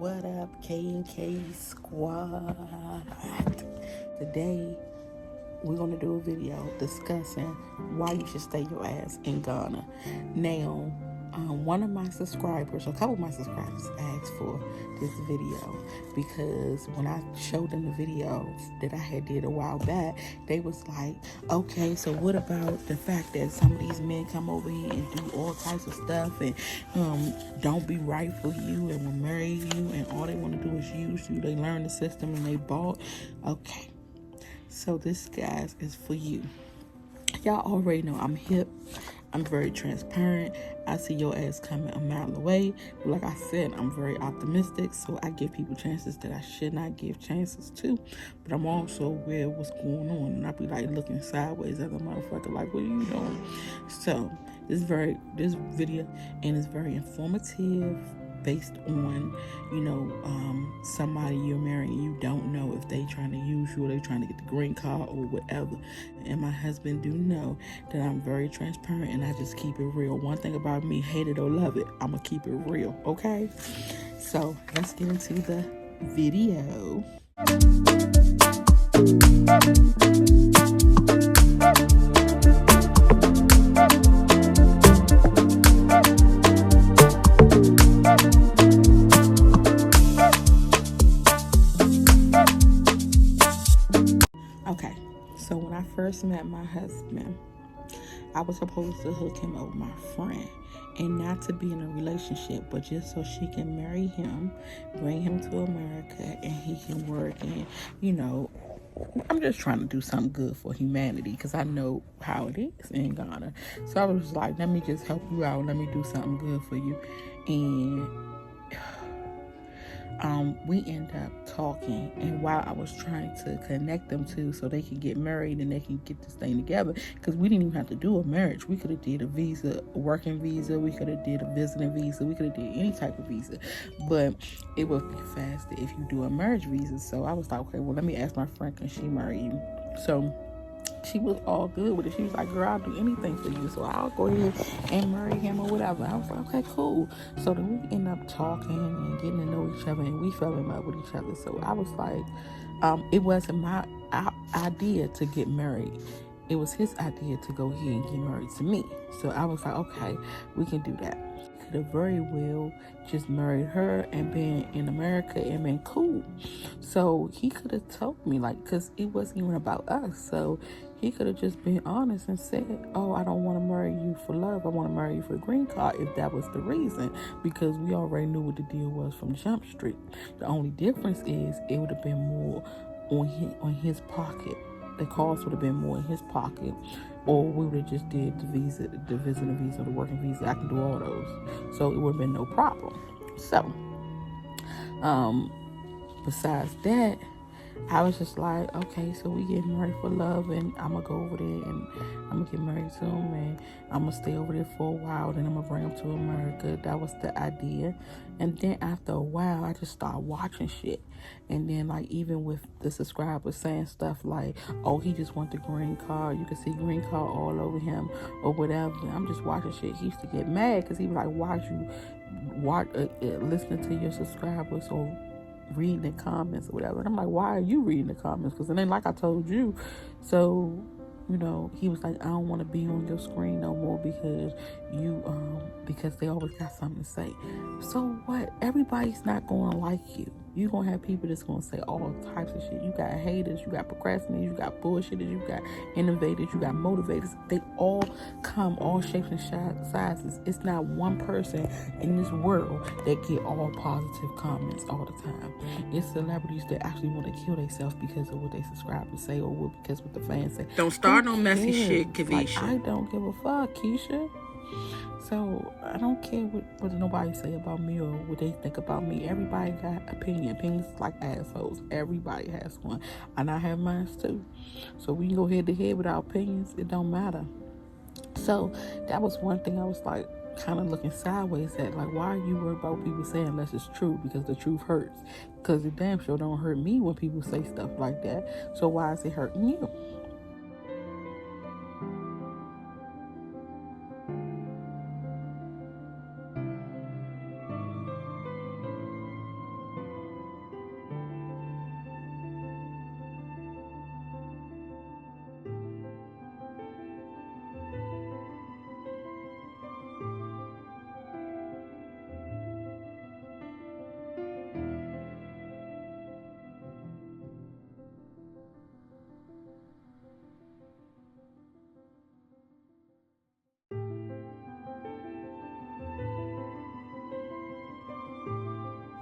What up, K&K Squad? Today, we're going to do a video discussing why you should stay your ass in Ghana. Now, one of my subscribers, a couple of my subscribers asked for this video because when I showed them the video that I had did a while back, they was like, okay, so what about the fact that some of these men come over here and do all types of stuff and don't be right for you and will marry you and all they want to do is use you. They learn the system and they bought. Okay, so this, guys, is for you. Y'all already know I'm hip. I'm very transparent. I see your ass coming a mile away. But like I said, I'm very optimistic, so I give people chances that I should not give chances to. But I'm also aware of what's going on, and I be like looking sideways at the motherfucker, like, what are you doing? So this video and it's very informative, based on, somebody you're marrying, you don't know if they trying to use you or they trying to get the green card or whatever. And my husband do know that I'm very transparent and I just keep it real. One thing about me, hate it or love it, I'm gonna keep it real, okay? So let's get into the video. Okay, so when I first met my husband, I was supposed to hook him up with my friend, and not to be in a relationship, but just so she can marry him, bring him to America, and he can work. And I'm just trying to do something good for humanity because I know how it is in Ghana. So I was like, let me just help you out. Let me do something good for you. And we end up talking, and while I was trying to connect them two so they can get married and they can get this thing together, because we didn't even have to do a marriage. We could have did a visa, a working visa. We could have did a visiting visa. We could have did any type of visa, but it would be faster if you do a marriage visa. So I was like, okay, well, let me ask my friend, can she marry you? So she was all good with it. She was like, girl, I'll do anything for you, so I'll go ahead and marry him or whatever. I was like, okay, cool. So then we ended up talking and getting to know each other, and we fell in love with each other. So I was like, it wasn't my idea to get married. It was his idea to go ahead and get married to me. So I was like, okay, we can do that. Could have very well just married her and been in America and been cool. So he could have told me, like, because it wasn't even about us. So he could have just been honest and said, oh, I don't want to marry you for love. I want to marry you for a green card, if that was the reason, because we already knew what the deal was from Jump Street. The only difference is it would have been more on his pocket. The cost would have been more in his pocket, or we would have just did the visiting visa, the working visa. I can do all those, so it would have been no problem. So, besides that, I was just like, okay, so we get married for love, and I'm gonna go over there and I'm gonna get married to him, and I'm gonna stay over there for a while, then I'm gonna bring him to America. That was the idea. And then after a while, I just started watching shit. And then, like, even with the subscribers saying stuff like, oh, he just want the green card, you can see green card all over him or whatever. I'm just watching shit. He used to get mad because he was like, why you listening to your subscribers or reading the comments or whatever. And I'm like, why are you reading the comments? Because it ain't like I told you. So, he was like, I don't want to be on your screen no more because they always got something to say. So what? Everybody's not going to like you. You're going to have people that's going to say all types of shit. You got haters, you got procrastinators, you got bullshitters, you got innovators, you got motivators. They all come, all shapes and sizes. It's not one person in this world that get all positive comments all the time. It's celebrities that actually want to kill themselves because of what they subscribers say or because what the fans say. Don't start no messy shit, Kavisha. Like, I don't give a fuck, Keisha. So I don't care what nobody say about me or what they think about me. Everybody got opinions like assholes. Everybody has one, and I have mine too. So we can go head to head with our opinions. It don't matter. So that was one thing I was like kind of looking sideways at. Like, why are you worried about what people saying unless it's true? Because the truth hurts. Because it damn sure don't hurt me when people say stuff like that. So why is it hurting you?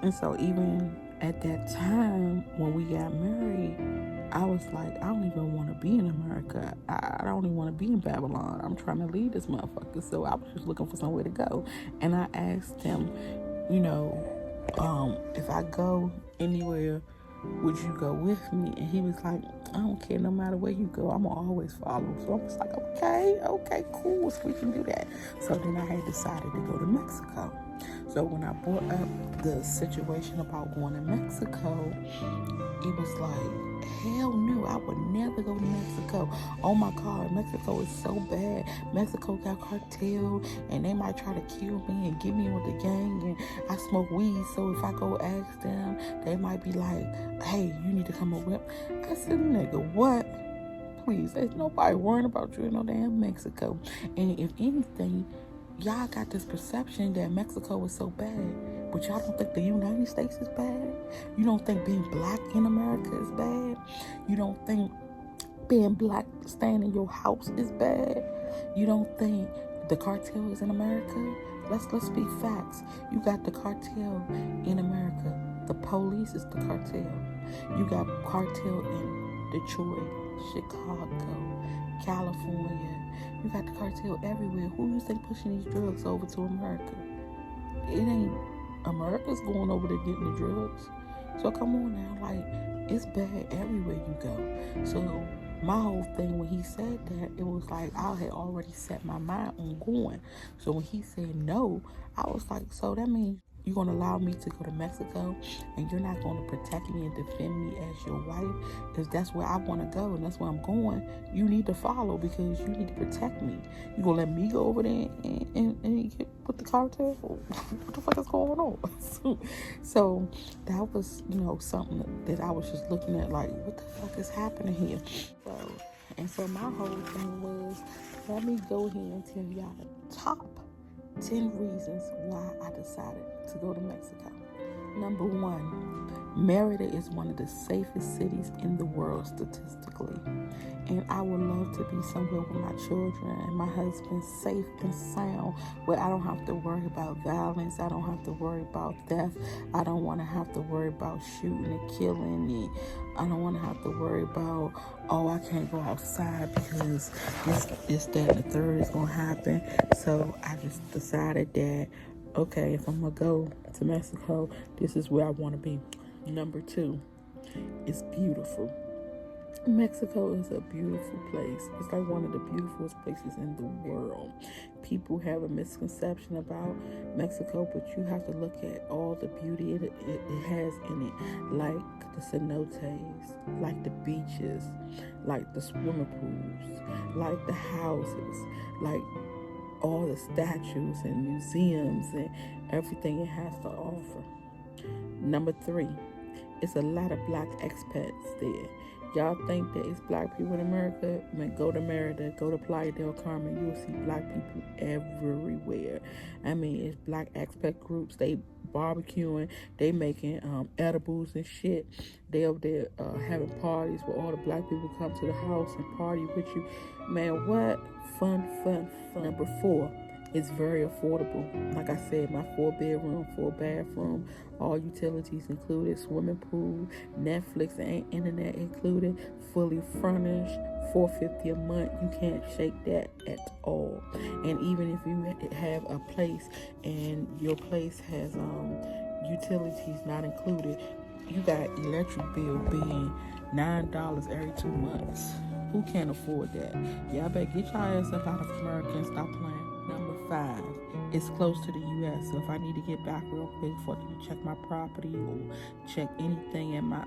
And so even at that time when we got married, I was like, I don't even want to be in America. I don't even want to be in Babylon. I'm trying to leave this motherfucker. So I was just looking for somewhere to go. And I asked him, you know, if I go anywhere, would you go with me? And he was like, I don't care, no matter where you go, I'm gonna always follow. So I was like, okay, cool, so we can do that. So then I had decided to go to Mexico. So when I brought up the situation about going to Mexico, it was like, hell no, I would never go to Mexico. Oh my God, Mexico is so bad. Mexico got cartel and they might try to kill me and get me with the gang, and I smoke weed, so if I go ask them, they might be like, hey, you need to come up with. I said, nigga, what? Please, there's nobody worrying about you in no damn Mexico. And if anything, y'all got this perception that Mexico is so bad, but y'all don't think the United States is bad. You don't think being black in America is bad. You don't think being black staying in your house is bad. You don't think the cartel is in America. Let's speak facts. You got the cartel in America. The police is the cartel. You got cartel in Detroit, Chicago, California. You got the cartel everywhere. Who you think pushing these drugs over to America? It ain't America's going over there getting the drugs. So come on now, like, it's bad everywhere you go. So my whole thing when he said that, it was like I had already set my mind on going. So when he said no, I was like, so that means you're going to allow me to go to Mexico and you're not going to protect me and defend me as your wife? Because that's where I want to go and that's where I'm going. You need to follow because you need to protect me. You going to let me go over there and get with the cartel? What the fuck is going on? So that was, something that I was just looking at like, what the fuck is happening here? So my whole thing was, let me go here and tell y'all the top 10 reasons why I decided to go to Mexico. Number 1, Merida is one of the safest cities in the world statistically. And I would love to be somewhere with my children and my husband safe and sound, where I don't have to worry about violence. I don't have to worry about death. I don't want to have to worry about shooting and killing. And I don't want to have to worry about, I can't go outside because this, that, and the third is going to happen. So I just decided that, okay, if I'm going to go to Mexico, this is where I want to be. Number 2, it's beautiful. Mexico is a beautiful place. It's like one of the beautifulest places in the world. People have a misconception about Mexico, but you have to look at all the beauty it has in it, like the cenotes, like the beaches, like the swimming pools, like the houses, like all the statues and museums and everything it has to offer. Number 3, it's a lot of black expats there. Y'all think that it's black people in America? Man, go to Merida, go to Playa del Carmen, you'll see black people everywhere. I mean, it's black expat groups. They barbecuing, they making edibles and shit. They up there having parties where all the black people come to the house and party with you. Man, what? Fun. Number 4, it's very affordable. Like I said, my 4-bedroom, 4-bathroom, all utilities included, swimming pool, Netflix and internet included, fully furnished, $450 a month. You can't shake that at all. And even if you have a place and your place has utilities not included, you got electric bill being $9 every 2 months. Who can't afford that? Y'all better get your ass up out of America and stop playing. Number 5, it's close to the U.S. So if I need to get back real quick for to check my property or check anything in my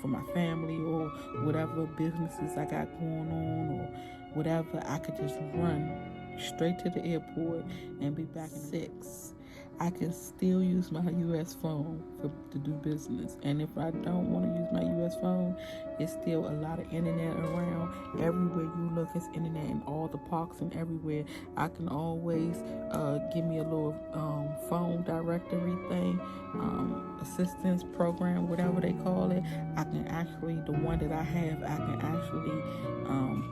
for my family or whatever businesses I got going on or whatever, I could just run straight to the airport and be back in 6. I can still use my U.S. phone to do business. And if I don't want to use my U.S. phone, it's still a lot of internet around. Everywhere you look, it's internet in all the parks and everywhere. I can always give me a little phone directory thing, assistance program, whatever they call it. I can actually, the one that I have, I can actually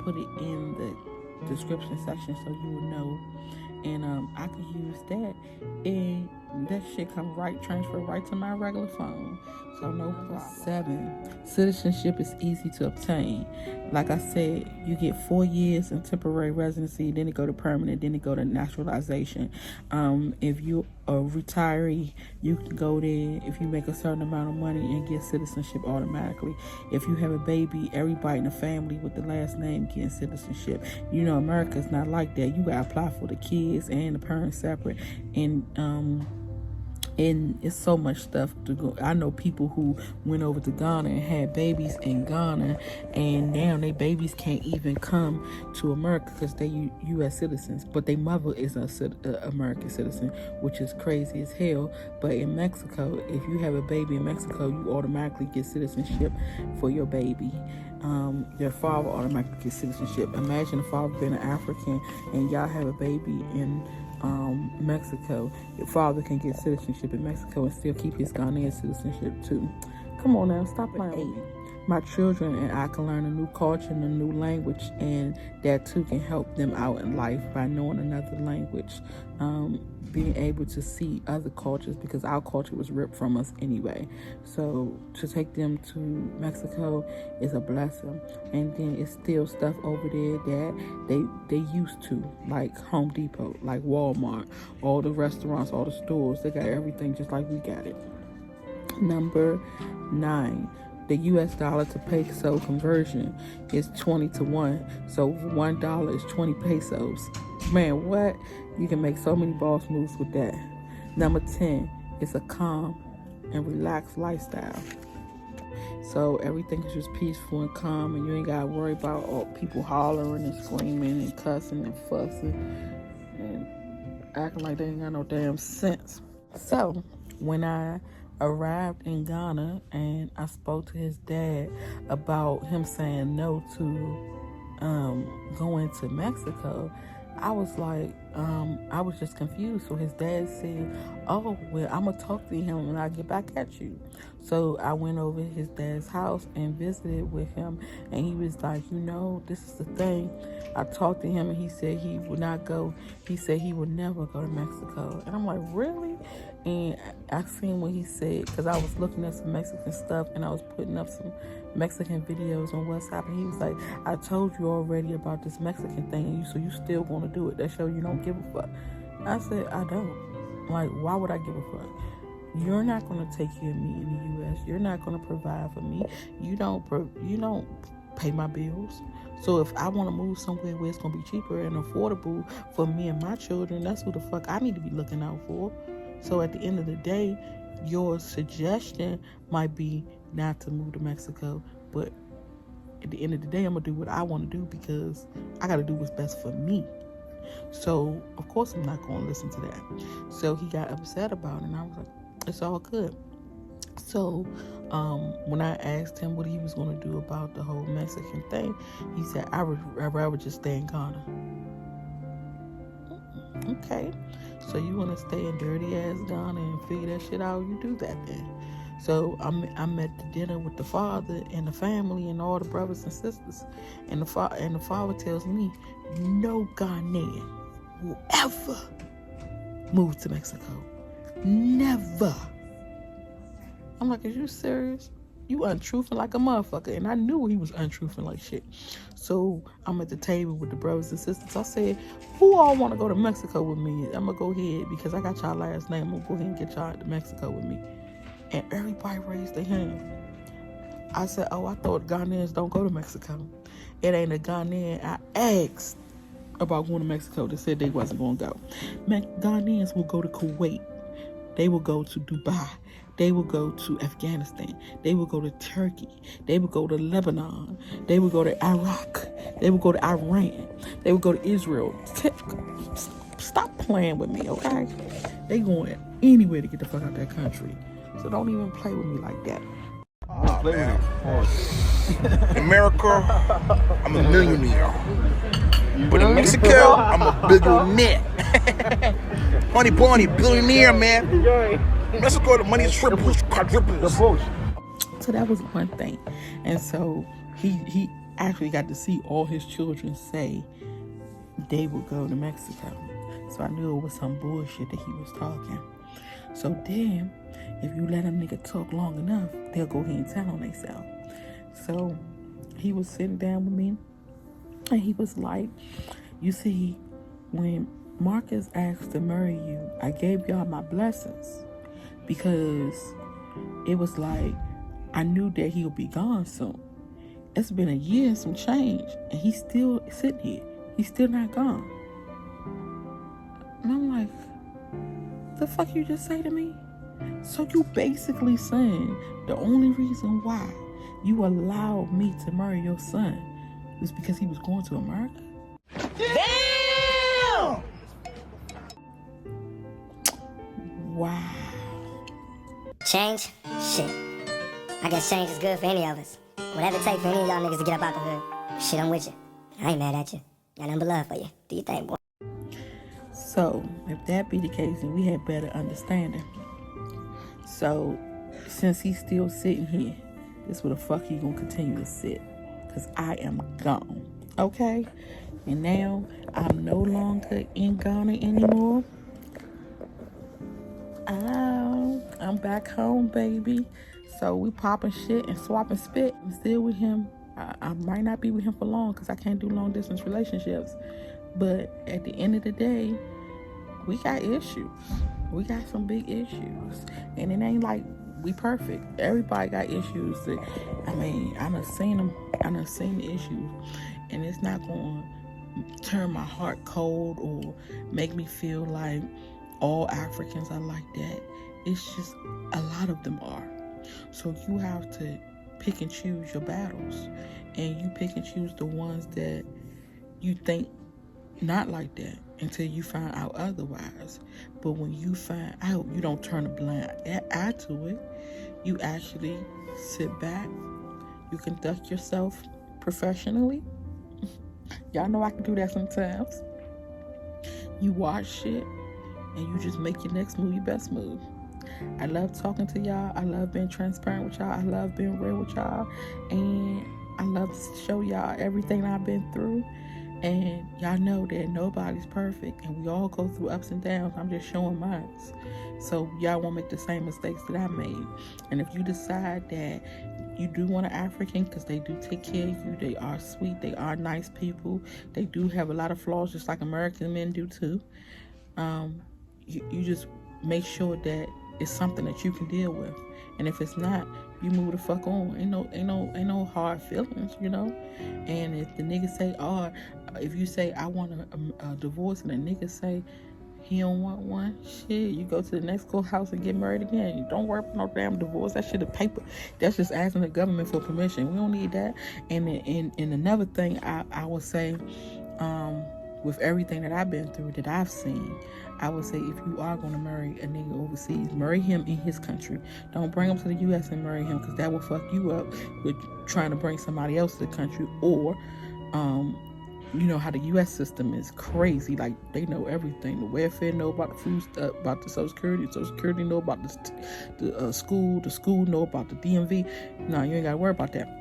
put it in the description section so you will know. And I could use that. And That shit come right, transfer right to my regular phone. So no problem. 7, citizenship is easy to obtain. Like I said, you get 4 years in temporary residency, then it go to permanent, then it go to naturalization. If you a retiree, you can go there if you make a certain amount of money and get citizenship automatically. If you have a baby, everybody in the family with the last name getting citizenship. You know, America's not like that. You gotta apply for the kids and the parents separate. And it's so much stuff to go. I know people who went over to Ghana and had babies in Ghana, and now their babies can't even come to America because they U.S. citizens, but their mother is a American citizen, which is crazy as hell. But in Mexico, if you have a baby in Mexico, you automatically get citizenship for your baby. Your father automatically gets citizenship. Imagine the father being an African and y'all have a baby in Mexico. Your father can get citizenship in Mexico and still keep his Ghanaian citizenship too. Come on now, stop playing. My children and I can learn a new culture and a new language, and that too can help them out in life by knowing another language, being able to see other cultures, because our culture was ripped from us anyway. So to take them to Mexico is a blessing. And then it's still stuff over there that they used to, like Home Depot, like Walmart, all the restaurants, all the stores, they got everything just like we got it. Number 9, the US dollar to peso conversion is 20-1. So $1 is 20 pesos. Man, what? You can make so many boss moves with that. Number 10 is a calm and relaxed lifestyle. So everything is just peaceful and calm, and you ain't gotta worry about all people hollering and screaming and cussing and fussing and acting like they ain't got no damn sense. So when I arrived in Ghana and I spoke to his dad about him saying no to going to Mexico, I was like, I was just confused. So his dad said, oh, well, I'm going to talk to him when I get back at you. So I went over to his dad's house and visited with him. And he was like, this is the thing. I talked to him and he said he would not go. He said he would never go to Mexico. And I'm like, really? And I seen what he said, because I was looking at some Mexican stuff and I was putting up some Mexican videos on WhatsApp, and he was like, I told you already about this Mexican thing, so you still want to do it. That show you don't give a fuck. I said, I don't. Like, why would I give a fuck? You're not going to take care of me in the U.S. You're not going to provide for me. You don't pay my bills. So if I want to move somewhere where it's going to be cheaper and affordable for me and my children, that's who the fuck I need to be looking out for. So at the end of the day, your suggestion might be not to move to Mexico, but at the end of the day, I'm going to do what I want to do because I got to do what's best for me. So, of course, I'm not going to listen to that. So he got upset about it, and I was like, it's all good. So when I asked him what he was going to do about the whole Mexican thing, he said, I would just stay in Ghana. Okay. So you want to stay in dirty ass Ghana and figure that shit out? You do that then. So I'm at the dinner with the father and the family and all the brothers and sisters, and the father tells me no Ghanaian will ever move to Mexico. Never. I'm like, are you serious? You untruthful like a motherfucker. And I knew he was untruthful like shit. So I'm at the table with the brothers and sisters. I said, who all want to go to Mexico with me? I'm going to go ahead because I got y'all last name. I'm going to go ahead and get y'all to Mexico with me. And everybody raised their hand. I said, oh, I thought Ghanaians don't go to Mexico. It ain't a Ghanaian I asked about going to Mexico that said they wasn't going to go. Ghanaians will go to Kuwait. They will go to Dubai. They will go to Afghanistan. They will go to Turkey. They will go to Lebanon. They will go to Iraq. They will go to Iran. They will go to Israel. Stop playing with me, okay? They going anywhere to get the fuck out of that country. So don't even play with me like that. Oh, man. America, I'm a millionaire. But in Mexico, I'm a billionaire. Honey bunny, billionaire, man. Mexico, the money is triples, quadruples. So that was one thing. And so he actually got to see all his children say they would go to Mexico. So I knew it was some bullshit that he was talking. So then, if you let a nigga talk long enough, they'll go ahead and tell on themselves. So he was sitting down with me, and he was like, you see, when Marcus asked to marry you, I gave y'all my blessings, because it was like, I knew that he would be gone soon. It's been a year and some change, and he's still sitting here. He's still not gone. And I'm like, the fuck you just say to me? So you basically saying the only reason why you allowed me to marry your son was because he was going to America? Damn! Wow. Change? Shit. I guess change is good for any of us. Whatever it takes for any of y'all niggas to get up out the hood. Shit, I'm with you. I ain't mad at you. Got nothing but love for you. Do you think, boy? So, if that be the case, then we had better understanding. So, since he's still sitting here, this where the fuck he gonna continue to sit. Because I am gone. Okay? And now, I'm no longer in Ghana anymore. I'm back home, baby. So we popping shit and swapping spit. I'm still with him. I might not be with him for long because I can't do long distance relationships. But at the end of the day, we got issues. We got some big issues. And it ain't like we perfect. Everybody got issues. I done seen them. I done seen the issues. And it's not going to turn my heart cold or make me feel like all Africans are like that. It's just a lot of them are. So you have to pick and choose your battles, and you pick and choose the ones that you think not like that until you find out otherwise. But when you find out, you don't turn a blind eye to it. You actually sit back. You conduct yourself professionally. Y'all know I can do that sometimes. You watch shit and you just make your next move your best move. I love talking to y'all. I love being transparent with y'all. I love being real with y'all. And I love to show y'all everything I've been through. And y'all know that nobody's perfect. And we all go through ups and downs. I'm just showing mine. So y'all won't make the same mistakes that I made. And if you decide that you do want an African, because they do take care of you, they are sweet, they are nice people, they do have a lot of flaws just like American men do too. You just make sure that it's something that you can deal with. And if it's not, you move the fuck on. Ain't no hard feelings, you know. And if the nigga say, if you say I want a divorce, and the nigga say he don't want one, shit, you go to the next courthouse and get married again. You don't worry about no damn divorce. That shit is paper. That's just asking the government for permission. We don't need that. And another thing I would say, with everything that I've been through, that I've seen, I would say if you are going to marry a nigga overseas, marry him in his country. Don't bring him to the U.S. and marry him, because that will fuck you up with trying to bring somebody else to the country. Or, you know how the U.S. system is crazy. Like, they know everything. The welfare know about the food stuff, about the Social Security know about the school know about the DMV. No, you ain't got to worry about that.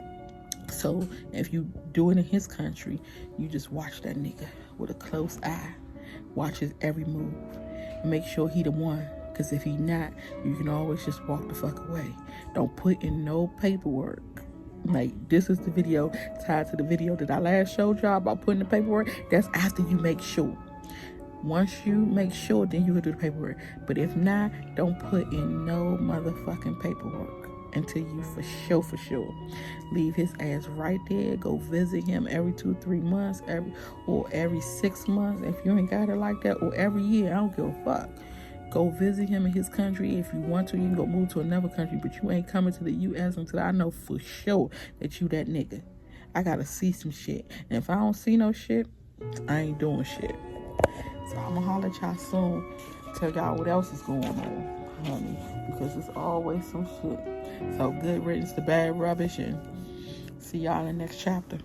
So if you do it in his country, you just watch that nigga with a close eye. Watch his every move. Make sure he the one. Because if he not, you can always just walk the fuck away. Don't put in no paperwork. Like, this is the video tied to the video that I last showed y'all about putting the paperwork. That's after you make sure. Once you make sure, then you can do the paperwork. But if not, don't put in no motherfucking paperwork until you for sure leave his ass right there. Go visit him every 2-3 months, every 6 months if you ain't got it like that, or every year. I don't give a fuck. Go visit him in his country. If you want to, you can go move to another country, but you ain't coming to the U.S. until I know for sure that you that nigga. I gotta see some shit, and if I don't see no shit, I ain't doing shit. So I'm gonna holler at y'all soon, tell y'all what else is going on, honey, because it's always some shit. So good riddance to bad rubbish, and see y'all in the next chapter.